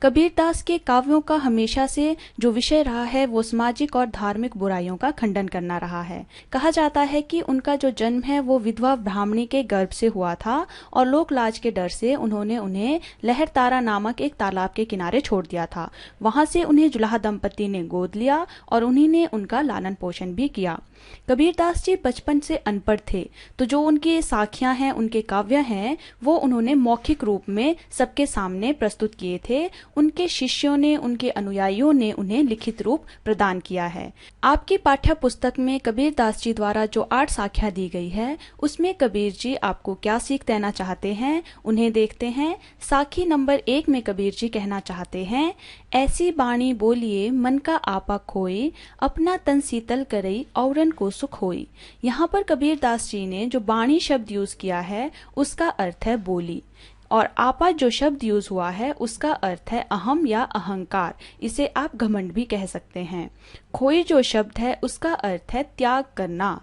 कबीरदास के काव्यों का हमेशा से जो विषय रहा है वो सामाजिक और धार्मिक बुराइयों का खंडन करना रहा है। कहा जाता है कि उनका जो जन्म है वो विधवा ब्राह्मणी के गर्भ से हुआ था और लोक लाज के डर से उन्होंने उन्हें लहरतारा नामक एक तालाब के किनारे छोड़ दिया था। वहां से उन्हें जुलाहा दंपति ने गोद लिया और उन्हीं ने उनका लालन पोषण भी किया। कबीरदास जी बचपन से अनपढ़ थे, तो जो उनकी साखियां हैं, उनके काव्य हैं, वो उन्होंने मौखिक रूप में सबके सामने प्रस्तुत किए थे। उनके शिष्यों ने, उनके अनुयायियों ने उन्हें लिखित रूप प्रदान किया है। आपकी पाठ्य पुस्तक में कबीरदास जी द्वारा जो 8 साखियां दी गई है, उसमें कबीर जी आपको क्या सीख देना चाहते हैं, उन्हें देखते हैं। साखी नंबर 1 में कबीर जी कहना चाहते हैं, ऐसी बाणी बोलिए मन का आपा खोई, अपना तन शीतल करई औरन को सुख होई। यहाँ पर कबीरदास जी ने जो बाणी शब्द यूज किया है उसका अर्थ है बोली, और आपा जो शब्द यूज हुआ है उसका अर्थ है अहम या अहंकार। इसे आप घमंड भी कह सकते हैं। खोई जो शब्द है उसका अर्थ है त्याग करना।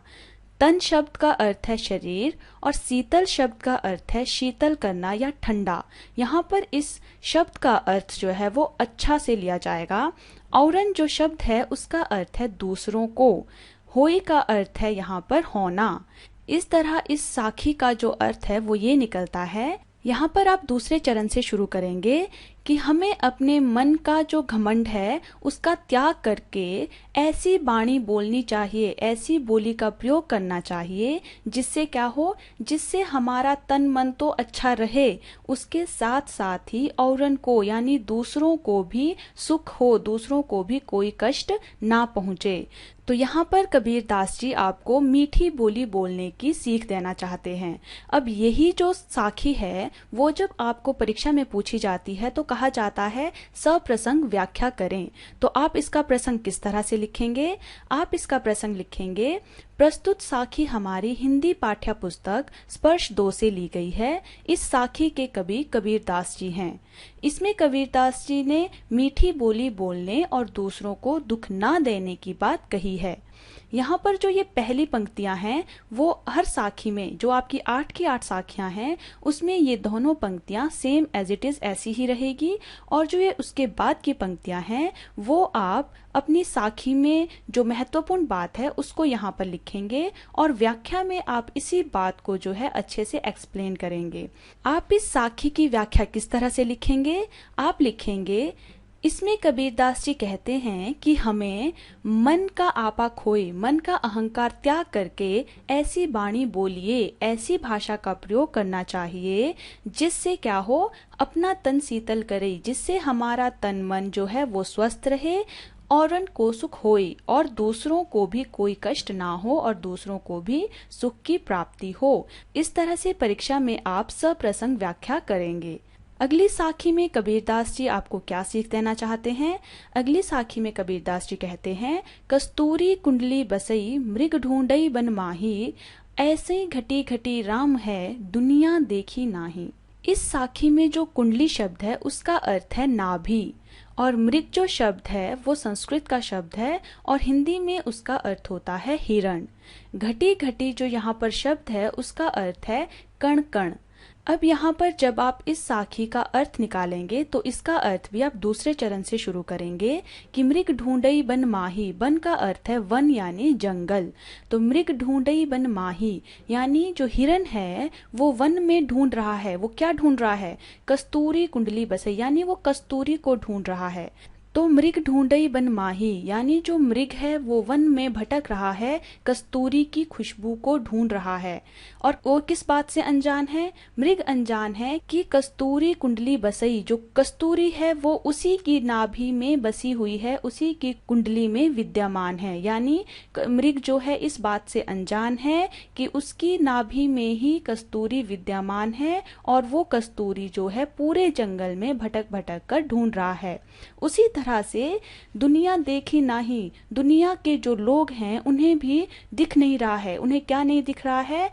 तन शब्द का अर्थ है शरीर और शीतल शब्द का अर्थ है शीतल करना या ठंडा। यहाँ पर इस शब्द का अर्थ जो है वो अच्छा से लिया जाएगा। औरन जो शब्द है उसका अर्थ है दूसरों को। होई का अर्थ है यहाँ पर होना। इस तरह इस साखी का जो अर्थ है वो ये निकलता है। यहाँ पर आप दूसरे चरण से शुरू करेंगे कि हमें अपने मन का जो घमंड है उसका त्याग करके ऐसी बाणी बोलनी चाहिए, ऐसी बोली का प्रयोग करना चाहिए जिससे क्या हो, जिससे हमारा तन मन तो अच्छा रहे, उसके साथ साथ ही औरन को यानी दूसरों को भी सुख हो, दूसरों को भी कोई कष्ट ना पहुंचे। तो यहाँ पर कबीरदास जी आपको मीठी बोली बोलने की सीख देना चाहते हैं। अब यही जो साखी है वो जब आपको परीक्षा में पूछी जाती है तो कहा जाता है सप्रसंग व्याख्या करें। तो आप इसका प्रसंग किस तरह से लिखेंगे? आप इसका प्रसंग लिखेंगे, प्रस्तुत साखी हमारी हिंदी पाठ्य पुस्तक स्पर्श 2 से ली गई है। इस साखी के कवि कबीरदास जी हैं। इसमें कबीरदास जी ने मीठी बोली बोलने और दूसरों को दुख ना देने की बात कही है। यहाँ पर जो ये पहली पंक्तियां हैं वो हर साखी में, जो आपकी 8 की 8 साखियां हैं, उसमें ये दोनों पंक्तियां सेम एज इट इज ऐसी ही रहेगी। और जो ये उसके बाद की पंक्तियां हैं वो आप अपनी साखी में जो महत्वपूर्ण बात है उसको यहाँ पर लिखेंगे और व्याख्या में आप इसी बात को जो है अच्छे से एक्सप्लेन करेंगे। आप इस साखी की व्याख्या किस तरह से लिखेंगे? आप लिखेंगे, इसमें कबीरदास जी कहते हैं कि हमें मन का आपा खोए, मन का अहंकार त्याग करके ऐसी बाणी बोलिए, ऐसी भाषा का प्रयोग करना चाहिए जिससे क्या हो, अपना तन शीतल करे, जिससे हमारा तन मन जो है वो स्वस्थ रहे, औरन को सुख होए और दूसरों को भी कोई कष्ट ना हो और दूसरों को भी सुख की प्राप्ति हो। इस तरह से परीक्षा में आप सप्रसंग व्याख्या करेंगे। अगली साखी में कबीरदास जी आपको क्या सीख देना चाहते हैं? अगली साखी में कबीरदास जी कहते हैं, कस्तूरी कुंडली बसई मृग ढूंढई बन माही, ऐसे घटी घटी राम है दुनिया देखी नाही। इस साखी में जो कुंडली शब्द है उसका अर्थ है नाभि, और मृग जो शब्द है वो संस्कृत का शब्द है और हिंदी में उसका अर्थ होता है हिरण। घटी घटी जो यहाँ पर शब्द है उसका अर्थ है कण कण। अब यहाँ पर जब आप इस साखी का अर्थ निकालेंगे तो इसका अर्थ भी आप दूसरे चरण से शुरू करेंगे कि मृग ढूंढई बन माही। बन का अर्थ है वन यानी जंगल, तो मृग ढूंढई बन माही यानी जो हिरण है वो वन में ढूंढ रहा है। वो क्या ढूंढ रहा है? कस्तूरी कुंडली बसई यानी वो कस्तूरी को ढूंढ रहा है। तो मृग ढूंढई बन माही यानी जो मृग है वो वन में भटक रहा है, कस्तूरी की खुशबू को ढूंढ रहा है। और वो किस बात से अनजान है? मृग अनजान है कि कस्तूरी कुंडली बसई, जो कस्तूरी है वो उसी की नाभि में बसी हुई है, उसी की कुंडली में विद्यमान है। यानी मृग जो है इस बात से अनजान है कि उसकी नाभि में ही कस्तूरी विद्यमान है और वो कस्तूरी जो है पूरे जंगल में भटक भटक कर ढूंढ रहा है। उसी तरह से दुनिया देखी नाही, दुनिया के जो लोग हैं उन्हें भी दिख नहीं रहा है। उन्हें क्या नहीं दिख रहा है?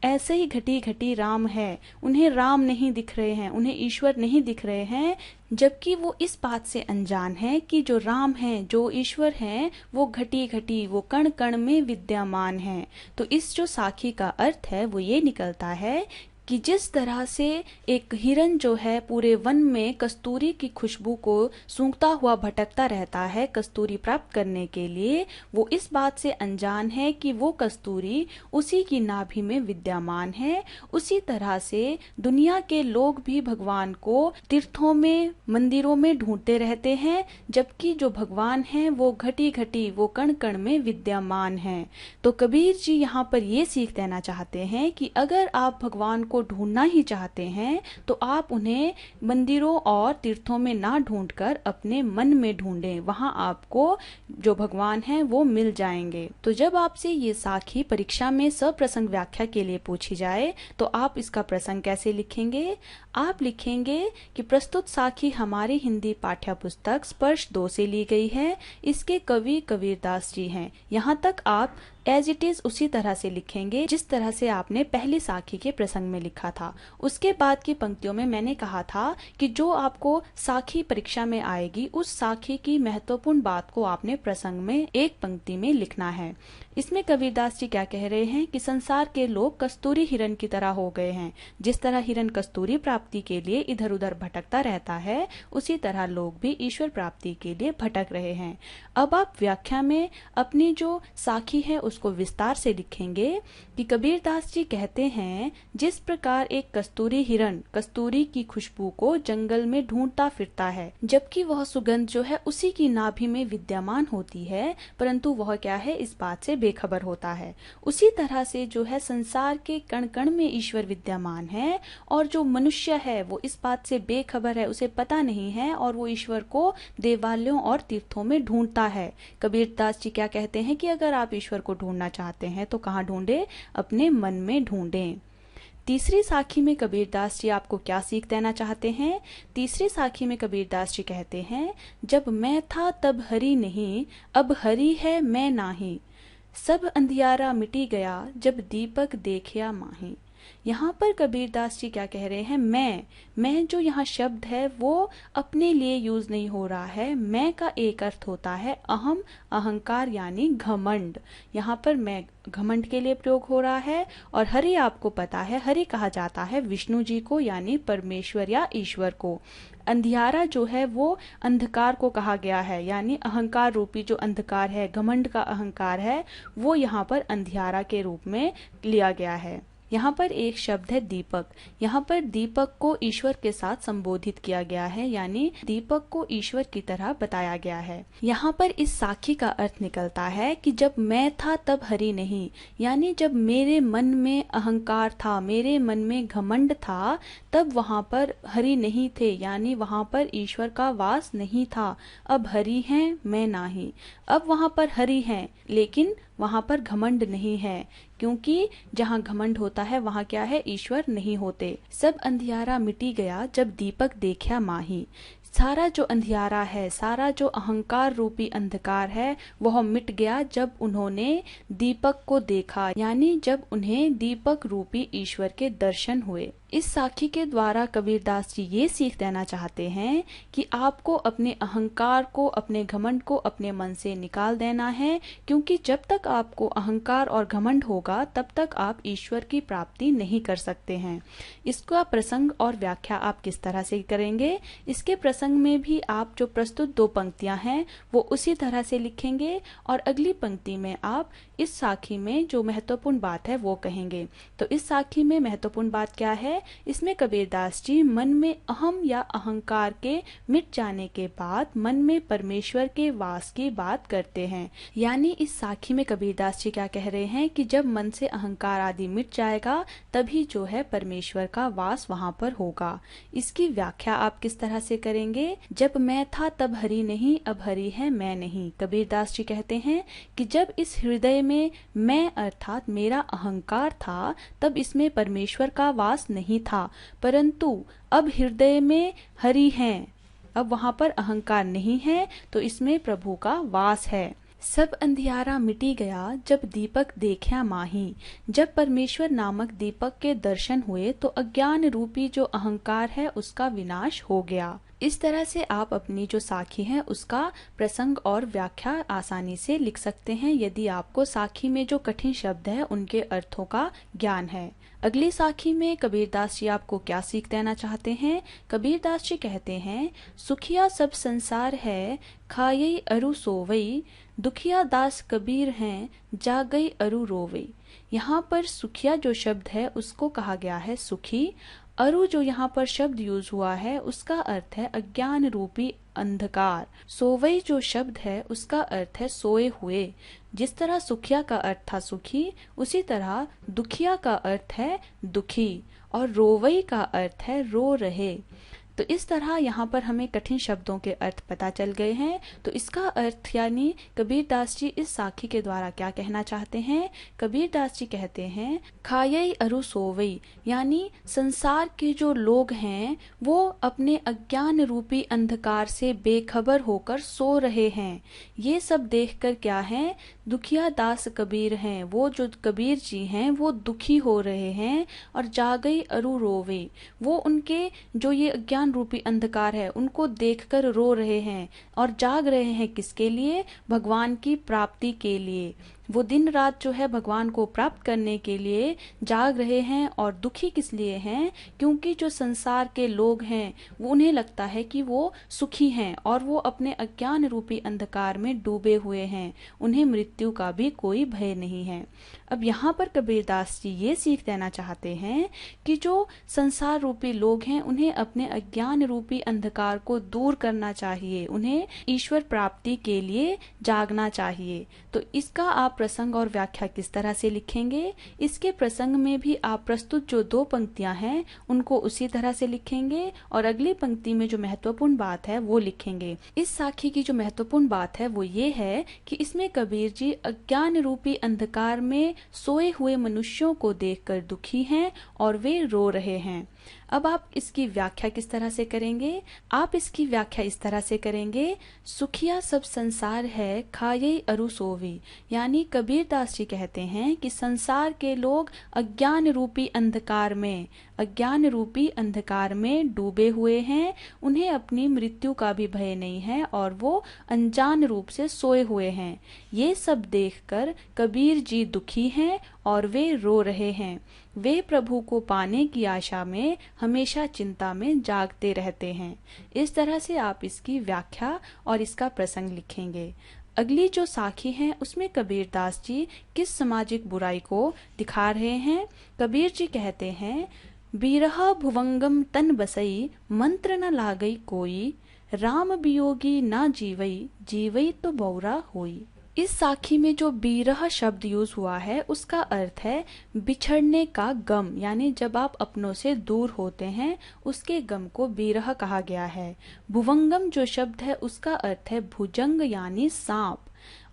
ऐसे ही घटी घटी राम है, उन्हें राम नहीं दिख रहे हैं, उन्हें ईश्वर नहीं दिख रहे हैं, जबकि वो इस बात से अनजान है कि जो राम है, जो ईश्वर हैं, वो घटी घटी, वो कण कण में विद्यमान है। तो इस जो साखी का अर्थ है वो ये निकलता है कि जिस तरह से एक हिरन जो है पूरे वन में कस्तूरी की खुशबू को सूंघता हुआ भटकता रहता है कस्तूरी प्राप्त करने के लिए, वो इस बात से अनजान है कि वो कस्तूरी उसी की नाभि में विद्यमान है। उसी तरह से दुनिया के लोग भी भगवान को तीर्थों में, मंदिरों में ढूंढते रहते हैं, जबकि जो भगवान हैं वो घटी घटी, वो कण कण में विद्यमान हैं। तो कबीर जी यहाँ पर ये सीख देना चाहते हैं कि अगर आप भगवान को ढूंढना ही चाहते हैं तो आप उन्हें मंदिरों और तीर्थों में ना ढूंढकर अपने मन में ढूंढें, वहां आपको जो भगवान है वो मिल जाएंगे। तो जब आपसे ये साखी परीक्षा में सप्रसंग व्याख्या के लिए पूछी जाए तो आप इसका प्रसंग कैसे लिखेंगे? आप लिखेंगे कि प्रस्तुत साखी हमारी हिंदी पाठ्य पुस्तक स्पर्श 2 से ली गई है। इसके कवि कबीरदास जी हैं। यहाँ तक आप एज इट इज उसी तरह से लिखेंगे जिस तरह से आपने पहली साखी के प्रसंग में लिखा था। उसके बाद की पंक्तियों में मैंने कहा था कि जो आपको साखी परीक्षा में आएगी उस साखी की महत्वपूर्ण बात को आपने प्रसंग में एक पंक्ति में लिखना है। इसमें कबीरदास जी क्या कह रहे हैं कि संसार के लोग कस्तूरी हिरन की तरह हो गए हैं। जिस तरह हिरन कस्तूरी प्राप्ति के लिए इधर उधर भटकता रहता है, उसी तरह लोग भी ईश्वर प्राप्ति के लिए भटक रहे हैं। अब आप व्याख्या में अपनी जो साखी है उसको विस्तार से लिखेंगे कि कबीरदास जी कहते हैं, जिस प्रकार एक कस्तूरी हिरन कस्तूरी की खुशबू को जंगल में ढूंढता फिरता है, जबकि वह सुगंध जो है उसी की नाभि में विद्यमान होती है, परंतु वह क्या है, इस बात से बेखबर होता है। उसी तरह से जो है संसार के कण कण में ईश्वर विद्यमान है और जो मनुष्य है वो इस बात से बेखबर है, उसे पता नहीं है और वो ईश्वर को देवालयों और तीर्थों में ढूंढता है। कबीरदास जी क्या कहते हैं कि अगर आप ईश्वर को ढूंढना चाहते हैं तो कहाँ ढूंढे? अपने मन में ढूंढें। तीसरी साखी में कबीरदास जी आपको क्या सीख देना चाहते हैं? तीसरी साखी में कबीरदास जी कहते हैं, जब मैं था तब हरि नहीं, अब हरि है मैं नाही, सब अंधियारा मिटी गया, जब दीपक देखिया माही। यहाँ पर कबीरदास जी क्या कह रहे हैं? मैं जो यहाँ शब्द है वो अपने लिए यूज नहीं हो रहा है। मैं का एक अर्थ होता है अहम, अहंकार यानी घमंड। यहाँ पर मैं घमंड के लिए प्रयोग हो रहा है। और हरि आपको पता है, हरि कहा जाता है विष्णु जी को यानी परमेश्वर या ईश्वर को। अंधियारा जो है वो अंधकार को कहा गया है, यानी अहंकार रूपी जो अंधकार है, घमंड का अहंकार है, वो यहाँ पर अंधियारा के रूप में लिया गया है। यहाँ पर एक शब्द है दीपक। यहाँ पर दीपक को ईश्वर के साथ संबोधित किया गया है, यानी दीपक को ईश्वर की तरह बताया गया है। यहाँ पर इस साखी का अर्थ निकलता है कि जब मैं था तब हरि नहीं, यानी जब मेरे मन में अहंकार था, मेरे मन में घमंड था, तब वहाँ पर हरि नहीं थे, यानी वहाँ पर ईश्वर का वास नहीं था। अब हरि हैं, मैं नाही। अब वहाँ पर हरि हैं, लेकिन वहाँ पर घमंड नहीं है, क्योंकि जहाँ घमंड होता है वहाँ क्या है, ईश्वर नहीं होते। सब अंधियारा मिटी गया, जब दीपक देखा माही। सारा जो अंधियारा है, सारा जो अहंकार रूपी अंधकार है, वह मिट गया जब उन्होंने दीपक को देखा, यानी जब उन्हें दीपक रूपी ईश्वर के दर्शन हुए। इस साखी के द्वारा कबीरदास जी ये सीख देना चाहते हैं कि आपको अपने अहंकार को, अपने घमंड को अपने मन से निकाल देना है, क्योंकि जब तक आपको अहंकार और घमंड होगा तब तक आप ईश्वर की प्राप्ति नहीं कर सकते हैं। इसका प्रसंग और व्याख्या आप किस तरह से करेंगे? इसके प्रसंग में भी आप जो प्रस्तुत 2 पंक्तियां हैं वो उसी तरह से लिखेंगे और अगली पंक्ति में आप इस साखी में जो महत्वपूर्ण बात है वो कहेंगे। तो इस साखी में महत्वपूर्ण बात क्या है? इसमें कबीरदास जी मन में अहम या अहंकार के मिट जाने के बाद मन में परमेश्वर के वास की बात करते हैं। यानी इस साखी में कबीरदास जी क्या कह रहे हैं कि जब मन से अहंकार आदि मिट जाएगा तभी जो है परमेश्वर का वास वहां पर होगा। इसकी व्याख्या आप किस तरह से करेंगे? जब मैं था तब हरि नहीं, अब हरि है मैं नहीं। कबीरदास जी कहते हैं कि जब इस हृदय में मैं अर्थात मेरा अहंकार था तब इसमें परमेश्वर का वास नहीं था, परंतु अब हृदय में हरि हैं, अब वहां पर अहंकार नहीं है, तो इसमें प्रभु का वास है। सब अंधियारा मिटी गया, जब दीपक देखा माही। जब परमेश्वर नामक दीपक के दर्शन हुए तो अज्ञान रूपी जो अहंकार है उसका विनाश हो गया। इस तरह से आप अपनी जो साखी है उसका प्रसंग और व्याख्या आसानी से लिख सकते हैं यदि आपको साखी में जो कठिन शब्द है उनके अर्थों का ज्ञान है। अगली साखी में कबीरदास जी आपको क्या सीख देना चाहते हैं। कबीरदास जी कहते हैं, सुखिया सब संसार है, खायई अरु सोवई, दुखिया दास कबीर हैं, जागई अरु रोवई। यहाँ पर सुखिया जो शब्द है उसको कहा गया है सुखी। अरु जो यहाँ पर शब्द यूज हुआ है उसका अर्थ है अज्ञान रूपी अंधकार। सोवई जो शब्द है उसका अर्थ है सोए हुए। जिस तरह सुखिया का अर्थ था सुखी, उसी तरह दुखिया का अर्थ है दुखी और रोवई का अर्थ है रो रहे। तो इस तरह यहाँ पर हमें कठिन शब्दों के अर्थ पता चल गए हैं। तो इसका अर्थ यानी कबीरदास जी इस साखी के द्वारा क्या कहना चाहते हैं। कबीरदास जी कहते हैं, खायई अरु सोवई, यानी संसार के जो लोग हैं वो अपने अज्ञान रूपी अंधकार से बेखबर होकर सो रहे हैं। ये सब देखकर क्या है, दुखिया दास कबीर हैं, वो जो कबीर जी हैं वो दुखी हो रहे हैं। और जागई अरु रोवे, वो उनके जो ये अज्ञान रूपी अंधकार है उनको देखकर रो रहे हैं। और जाग रहे हैं किसके लिए, भगवान की प्राप्ति के लिए। वो दिन रात जो है भगवान को प्राप्त करने के लिए जाग रहे हैं। और दुखी किस लिए हैं, क्योंकि जो संसार के लोग हैं वो उन्हें लगता है कि वो सुखी हैं और वो अपने अज्ञान रूपी अंधकार में डूबे हुए हैं, उन्हें मृत्यु का भी कोई भय नहीं है। अब यहाँ पर कबीरदास जी ये सीख देना चाहते हैं कि जो संसार रूपी लोग हैं उन्हें अपने अज्ञान रूपी अंधकार को दूर करना चाहिए, उन्हें ईश्वर प्राप्ति के लिए जागना चाहिए। तो इसका आप प्रसंग और व्याख्या किस तरह से लिखेंगे। इसके प्रसंग में भी आप प्रस्तुत जो 2 पंक्तियां हैं उनको उसी तरह से लिखेंगे और अगली पंक्ति में जो महत्वपूर्ण बात है वो लिखेंगे। इस साखी की जो महत्वपूर्ण बात है वो ये है कि इसमें कबीर जी अज्ञान रूपी अंधकार में सोए हुए मनुष्यों को देखकर दुखी हैं और वे रो रहे हैं। अब आप इसकी व्याख्या किस तरह से करेंगे। आप इसकी व्याख्या इस तरह से करेंगे, सुखिया सब संसार है, खायई अरु सोवी, यानी कबीरदास जी कहते हैं कि संसार के लोग अज्ञान रूपी अंधकार में डूबे हुए हैं, उन्हें अपनी मृत्यु का भी भय नहीं है और वो अनजान रूप से सोए हुए हैं। ये सब देखकर कबीर जी दुखी हैं और वे रो रहे हैं। वे प्रभु को पाने की आशा में हमेशा चिंता में जागते रहते हैं। इस तरह से आप इसकी व्याख्या और इसका प्रसंग लिखेंगे। अगली जो साखी है उसमें कबीरदास जी किस सामाजिक बुराई को दिखा रहे हैं। कबीर जी कहते हैं, बीरहा भुवंगम तन बसई, मंत्र न लागई कोई, राम वियोगी ना जीवई, जीवई तो बौरा होई। इस साखी में जो बीरह शब्द यूज हुआ है उसका अर्थ है बिछड़ने का गम, यानी जब आप अपनों से दूर होते हैं उसके गम को बीरह कहा गया है। भुवंगम जो शब्द है उसका अर्थ है भुजंग यानी सांप।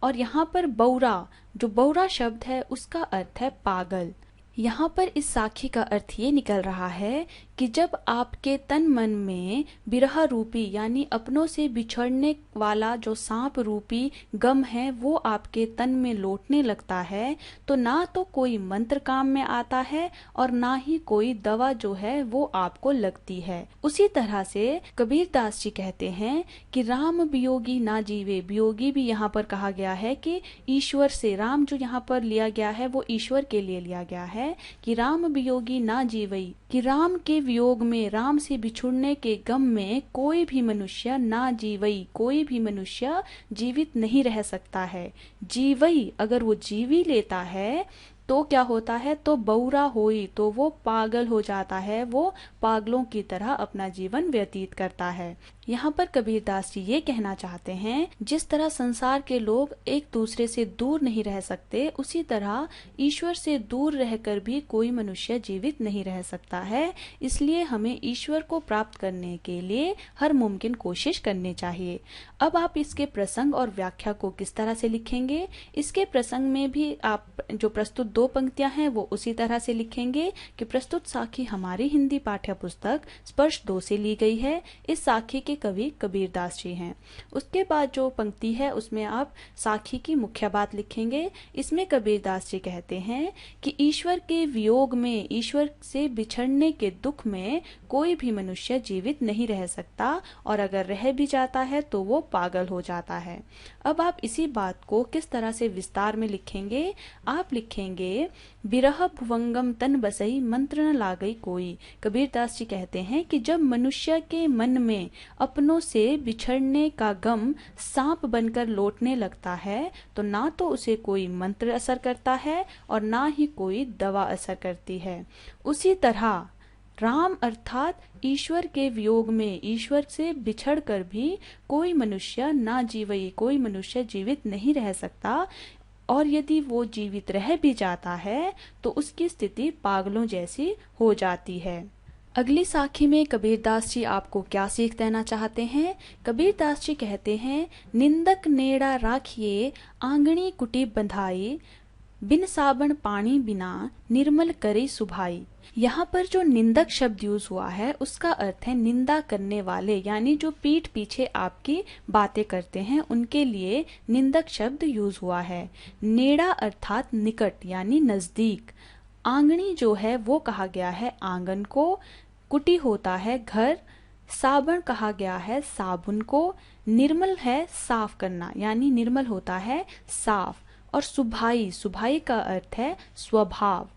और यहाँ पर बौरा, जो बौरा शब्द है उसका अर्थ है पागल। यहाँ पर इस साखी का अर्थ ये निकल रहा है कि जब आपके तन मन में बिरह रूपी यानी अपनों से बिछड़ने वाला जो सांप रूपी गम है वो आपके तन में लौटने लगता है, तो ना तो कोई मंत्र काम में आता है और ना ही कोई दवा जो है वो आपको लगती है। उसी तरह से कबीरदास जी कहते हैं कि राम वियोगी ना जीवे। वियोगी भी यहाँ पर कहा गया है कि ईश्वर से, राम जो यहाँ पर लिया गया है वो ईश्वर के लिए लिया गया है कि राम वियोगी ना जीवई, कि राम के वियोग में, राम से बिछुड़ने के गम में कोई भी मनुष्य ना जीवई, कोई भी मनुष्य जीवित नहीं रह सकता है। जीवई अगर वो जीवी लेता है तो क्या होता है, तो बौरा होई, तो वो पागल हो जाता है, वो पागलों की तरह अपना जीवन व्यतीत करता है। यहाँ पर कबीरदास जी ये कहना चाहते हैं, जिस तरह संसार के लोग एक दूसरे से दूर नहीं रह सकते, उसी तरह ईश्वर से दूर रहकर भी कोई मनुष्य जीवित नहीं रह सकता है। इसलिए हमें ईश्वर को प्राप्त करने के लिए हर मुमकिन कोशिश करनी चाहिए। अब आप इसके प्रसंग और व्याख्या को किस तरह से लिखेंगे। इसके प्रसंग में भी आप जो प्रस्तुत दो पंक्तियां हैं वो उसी तरह से लिखेंगे कि प्रस्तुत साखी हमारी हिंदी पाठ्य पुस्तक स्पर्श 2 से ली गई है। इस साखी के कवि कबीरदास जी हैं। उसके बाद जो पंक्ति है उसमें आप साखी की मुख्य बात लिखेंगे। इसमें कबीरदास जी कहते हैं कि ईश्वर के वियोग में, ईश्वर से बिछड़ने के दुख में कोई भी मनुष्य जीवित नहीं रह सकता, और अगर रह भी जाता है तो वो पागल हो जाता है। अब आप इसी बात को किस तरह से विस्तार में लिखेंगे? आप लिखेंगे, बिरह भुवंगम तन बसई मंत्र न लागई कोई। कबीरदास जी कहते हैं कि जब मनुष्य के मन में अपनों से बिछड़ने का गम सांप बनकर लौटने लगता है तो ना तो उसे कोई मंत्र असर करता है और ना ही कोई दवा असर करती है। उसी तरह राम अर्थात ईश्वर के वियोग में, ईश्वर से बिछड़कर भी कोई मनुष्य ना जीवई, कोई मनुष्य जीवित नहीं रह सकता, और यदि वो जीवित रह भी जाता है तो उसकी स्थिति पागलों जैसी हो जाती है। अगली साखी में कबीरदास जी आपको क्या सीख देना चाहते हैं? कबीरदास जी कहते हैं, निंदक नेड़ा राखिए आंगणी कुटी बंधाई, बिन साबन पानी बिना निर्मल करे सुभाई। यहाँ पर जो निंदक शब्द यूज हुआ है उसका अर्थ है निंदा करने वाले, यानी जो पीठ पीछे आपकी बातें करते हैं उनके लिए निंदक शब्द यूज हुआ है। नेड़ा अर्थात निकट यानी नजदीक। आंगणी जो है वो कहा गया है आंगन को, कुटी होता है घर, साबन कहा गया है साबुन को, निर्मल है साफ करना यानी निर्मल होता है साफ, और सुभाई, सुभाई का अर्थ है स्वभाव।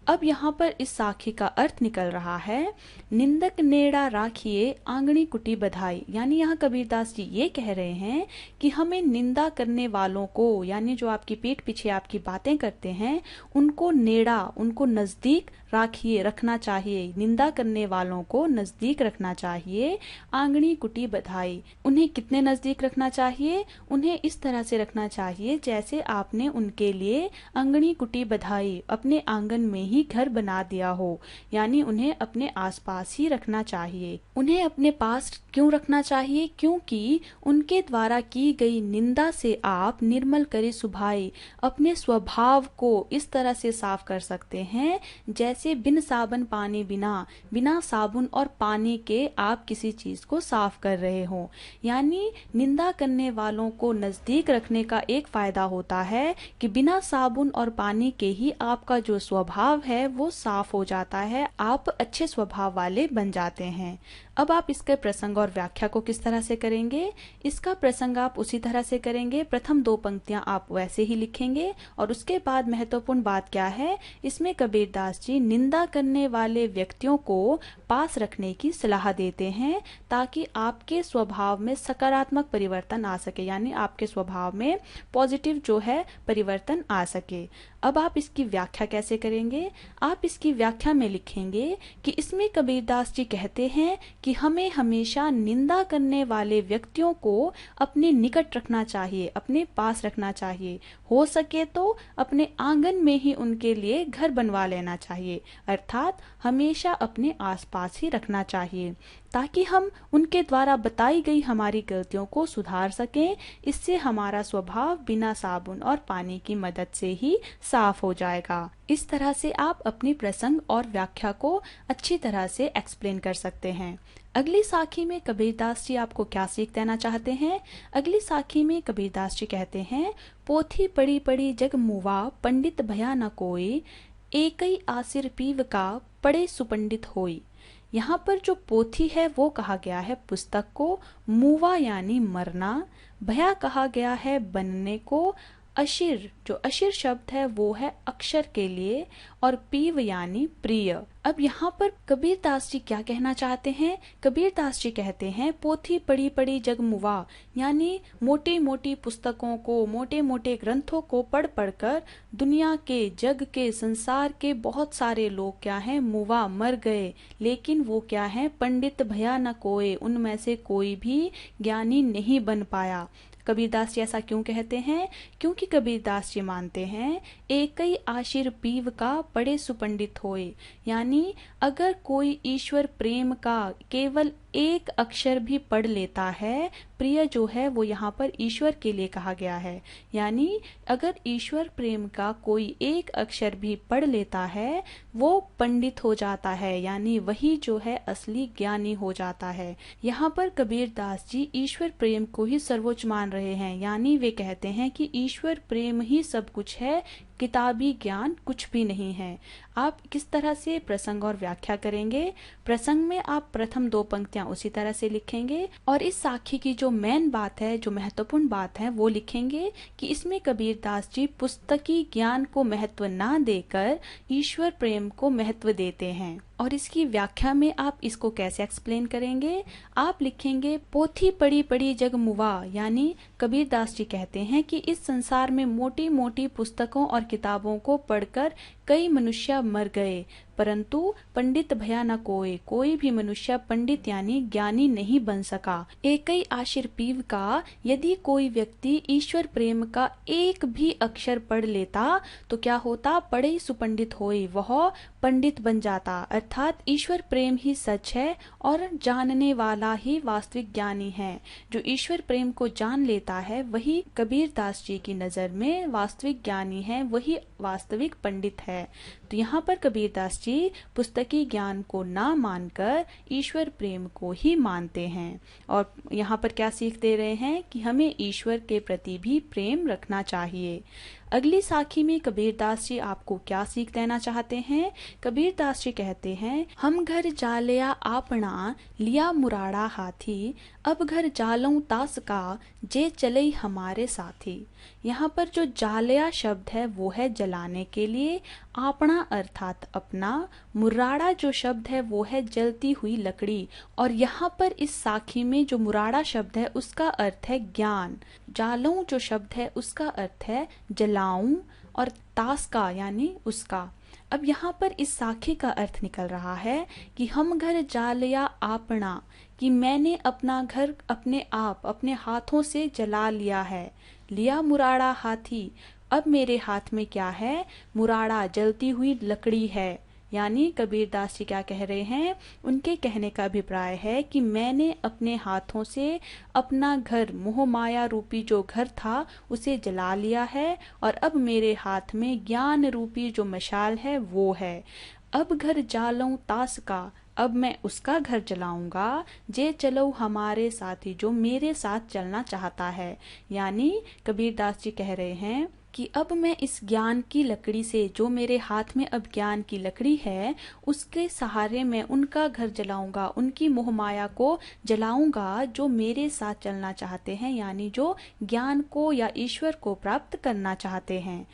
अब यहाँ पर इस साखी का अर्थ निकल रहा है, निंदक नेड़ा राखिए आंगणी कुटी बधाई, यानी यहाँ कबीरदास जी ये कह रहे हैं कि हमें निंदा करने वालों को, यानी जो आपकी पीठ पीछे आपकी बातें करते हैं, उनको नेड़ा, उनको नजदीक राखिए, रखना चाहिए। निंदा करने वालों को नजदीक रखना चाहिए। आंगणी कुटी बधाई, उन्हें कितने नजदीक रखना चाहिए? उन्हें इस तरह से रखना चाहिए जैसे आपने उनके लिए आंगणी कुटी बधाई, अपने आंगन में ही घर बना दिया हो, यानी उन्हें अपने आसपास ही रखना चाहिए। उन्हें अपने पास क्यों रखना चाहिए? क्योंकि उनके द्वारा की गई निंदा से आप निर्मल करे सुभाई, अपने स्वभाव को इस तरह से साफ कर सकते हैं जैसे बिन साबन पानी बिना, बिना साबुन और पानी के आप किसी चीज को साफ कर रहे हो। यानी निंदा करने वालों को नजदीक रखने का एक फायदा होता है कि बिना साबुन और पानी के ही आपका जो स्वभाव है वो साफ हो जाता है, आप अच्छे स्वभाव वाले बन जाते हैं। अब आप इसके प्रसंग और व्याख्या को किस तरह से करेंगे? इसका प्रसंग आप उसी तरह से करेंगे, प्रथम दो पंक्तियां आप वैसे ही लिखेंगे, और उसके बाद महत्वपूर्ण बात क्या है, इसमें कबीरदास जी निंदा करने वाले व्यक्तियों को पास रखने की सलाह देते हैं ताकि आपके स्वभाव में सकारात्मक परिवर्तन आ सके, यानी आपके स्वभाव में पॉजिटिव जो है परिवर्तन आ सके। अब आप इसकी व्याख्या कैसे करेंगे? आप इसकी व्याख्या में लिखेंगे कि इसमें कबीरदास जी कहते हैं कि हमें हमेशा निंदा करने वाले व्यक्तियों को अपने निकट रखना चाहिए, अपने पास रखना चाहिए। हो सके तो अपने आंगन में ही उनके लिए घर बनवा लेना चाहिए, अर्थात हमेशा अपने आसपास ही रखना चाहिए ताकि हम उनके द्वारा बताई गई हमारी गलतियों को सुधार सकें। इससे हमारा स्वभाव बिना साबुन और पानी की मदद से ही साफ हो जाएगा। इस तरह से आप अपनी प्रसंग और व्याख्या को अच्छी तरह से एक्सप्लेन कर सकते हैं। अगली साखी में कबीरदास जी आपको क्या सीख देना चाहते हैं? अगली साखी में कबीरदास जी कहते हैं, पोथी पड़ी पड़ी जग मुवा पंडित भया न कोई, एकई आसिर पीव का पड़े सुपंडित होई। यहाँ पर जो पोथी है वो कहा गया है पुस्तक को, मुवा यानी मरना, भया कहा गया है बनने को, अशिर जो अशिर शब्द है वो है अक्षर के लिए, और पीव यानी प्रिय। अब यहाँ पर कबीरदास जी क्या कहना चाहते हैं? कबीरदास जी कहते हैं पोथी पड़ी पड़ी जग मुवा, यानी मोटी मोटी पुस्तकों को, मोटे मोटे ग्रंथों को पढ़ पढ़कर दुनिया के, जग के, संसार के बहुत सारे लोग क्या हैं, मुवा मर गए, लेकिन वो क्या है, पंडित भया न कोय, उनमें से कोई भी ज्ञानी नहीं बन पाया। कबीरदास जी ऐसा क्यों कहते हैं? क्योंकि कबीरदास जी मानते हैं एकई आशिर पीव का बड़े सुपंडित होए, यानी अगर कोई ईश्वर प्रेम का केवल एक अक्षर भी पढ़ लेता है, प्रिय जो है वो यहाँ पर ईश्वर के लिए कहा गया है। यानी अगर ईश्वर प्रेम का कोई एक अक्षर भी पढ़ लेता है वो पंडित हो जाता है, यानी वही जो है असली ज्ञानी हो जाता है। यहाँ पर कबीर दास जी ईश्वर प्रेम को ही सर्वोच्च मान रहे हैं, यानी वे कहते हैं कि ईश्वर प्रेम ही सब कुछ है, किताबी ज्ञान कुछ भी नहीं है। आप किस तरह से प्रसंग और व्याख्या करेंगे? प्रसंग में आप प्रथम 2 पंक्तियां उसी तरह से लिखेंगे और इस साखी की जो मेन बात है, जो महत्वपूर्ण बात है, वो लिखेंगे कि इसमें कबीर दास जी पुस्तकी ज्ञान को महत्व ना देकर ईश्वर प्रेम को महत्व देते हैं। और इसकी व्याख्या में आप इसको कैसे एक्सप्लेन करेंगे? आप लिखेंगे पोथी पढ़ी पढ़ी जग मुवा, यानी कबीर दास जी कहते हैं कि इस संसार में मोटी मोटी पुस्तकों और किताबों को पढ़कर कई मनुष्य मर गए, परंतु पंडित भया न कोई, कोई भी मनुष्य पंडित यानी ज्ञानी नहीं बन सका। एकई आशिर पीव का, यदि कोई व्यक्ति ईश्वर प्रेम का एक भी अक्षर पढ़ लेता तो क्या होता? पढ़े सुपंडित होई, वह पंडित बन जाता। अर्थात ईश्वर प्रेम ही सच है और जानने वाला ही वास्तविक ज्ञानी है। जो ईश्वर प्रेम को जान लेता है वही कबीर दास जी की नजर में वास्तविक ज्ञानी है, वही वास्तविक पंडित है। तो यहाँ पर कबीर दास जी पुस्तकी ज्ञान को ना मानकर ईश्वर प्रेम को ही मानते हैं। और यहाँ पर क्या सीख दे रहे हैं कि हमें ईश्वर के प्रति भी प्रेम रखना चाहिए। अगली साखी में कबीर दास जी आपको क्या सीख देना चाहते हैं? कबीर दास जी कहते हैं, हम घर जालिया आपना लिया मुराड़ा हाथी, अब घर जालऊं तास का जे चले हमारे साथी। यहाँ पर जो जालिया शब्द है वो है जलाने के लिए, आपना अर्थात अपना, मुराड़ा जो शब्द है वो है जलती हुई लकड़ी। और यहाँ पर इस साखी में जो मुराड़ा शब्द है उसका अर्थ है ज्ञान, जालऊं जो शब्द है उसका अर्थ है जलाऊं, और तास का यानी उसका। अब यहाँ पर इस साखी का अर्थ निकल रहा है कि हम घर जालिया आपना, कि मैंने अपना घर अपने आप अपने हाथों से जला लिया है। लिया मुराड़ा हाथी, अब मेरे हाथ में क्या है? मुराड़ा जलती हुई लकड़ी है। यानी कबीर दास जी क्या कह रहे हैं? उनके कहने का अभिप्राय है कि मैंने अपने हाथों से अपना घर, मोह माया रूपी जो घर था उसे जला लिया है, और अब मेरे हाथ में ज्ञान रूपी जो मशाल है वो है। अब घर जालऊं तास का, अब मैं उसका घर जलाऊंगा, जे चलो हमारे साथी, जो मेरे साथ चलना चाहता है। यानी कबीर दास जी कह रहे हैं कि अब मैं इस ज्ञान की लकड़ी से, जो मेरे हाथ में अब ज्ञान की लकड़ी है, उसके सहारे मैं उनका घर जलाऊंगा, उनकी मोह माया को जलाऊंगा जो मेरे साथ चलना चाहते हैं, यानी जो ज्ञान को या ईश्वर को प्राप्त करना चाहते हैं।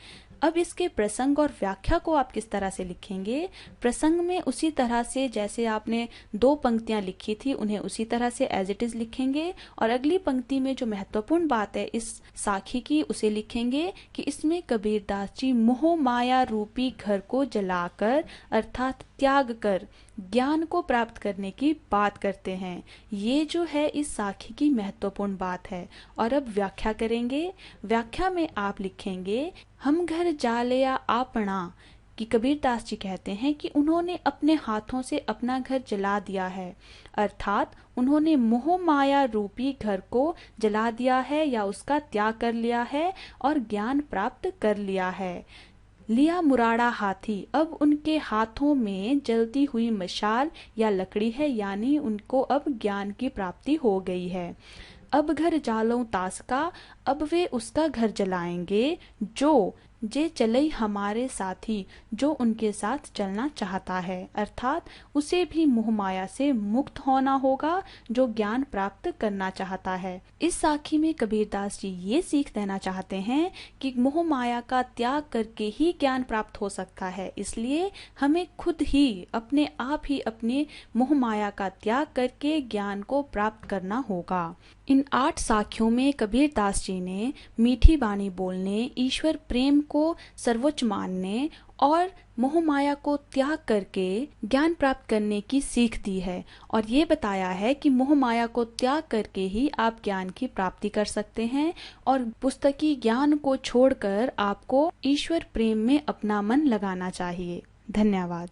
अब इसके प्रसंग और व्याख्या को आप किस तरह से लिखेंगे? प्रसंग में उसी तरह से जैसे आपने 2 पंक्तियां लिखी थी उन्हें उसी तरह से एज इट इज लिखेंगे, और अगली पंक्ति में जो महत्वपूर्ण बात है इस साखी की उसे लिखेंगे कि इसमें कबीर दास जी मोह माया रूपी घर को जलाकर अर्थात त्याग कर ज्ञान को प्राप्त करने की बात करते हैं। ये जो है इस साखी की महत्वपूर्ण बात है। और अब व्याख्या करेंगे। व्याख्या में आप लिखेंगे, हम घर जालिया आपना, कि कबीर दास जी कहते हैं कि उन्होंने अपने हाथों से अपना घर जला दिया है, अर्थात उन्होंने मोह माया रूपी घर को जला दिया है या उसका त्याग कर लिया है और ज्ञान प्राप्त कर लिया है। लिया मुराड़ा हाथी, अब उनके हाथों में जलती हुई मशाल या लकड़ी है, यानी उनको अब ज्ञान की प्राप्ति हो गई है। अब घर जालऊं तास का, अब वे उसका घर जलाएंगे, जो जे चलई हमारे साथी, जो उनके साथ चलना चाहता है, अर्थात उसे भी मोह माया से मुक्त होना होगा जो ज्ञान प्राप्त करना चाहता है। इस साखी में कबीर दास जी ये सीख देना चाहते हैं कि मोह माया का त्याग करके ही ज्ञान प्राप्त हो सकता है, इसलिए हमें खुद ही अपने आप ही अपने मोह माया का त्याग करके ज्ञान को प्राप्त करना होगा। इन 8 साखियों में कबीर दास जी ने मीठी बाणी बोलने, ईश्वर प्रेम को सर्वोच्च मानने और मोह माया को त्याग करके ज्ञान प्राप्त करने की सीख दी है, और ये बताया है कि मोह माया को त्याग करके ही आप ज्ञान की प्राप्ति कर सकते हैं, और पुस्तकी ज्ञान को छोड़कर आपको ईश्वर प्रेम में अपना मन लगाना चाहिए। धन्यवाद।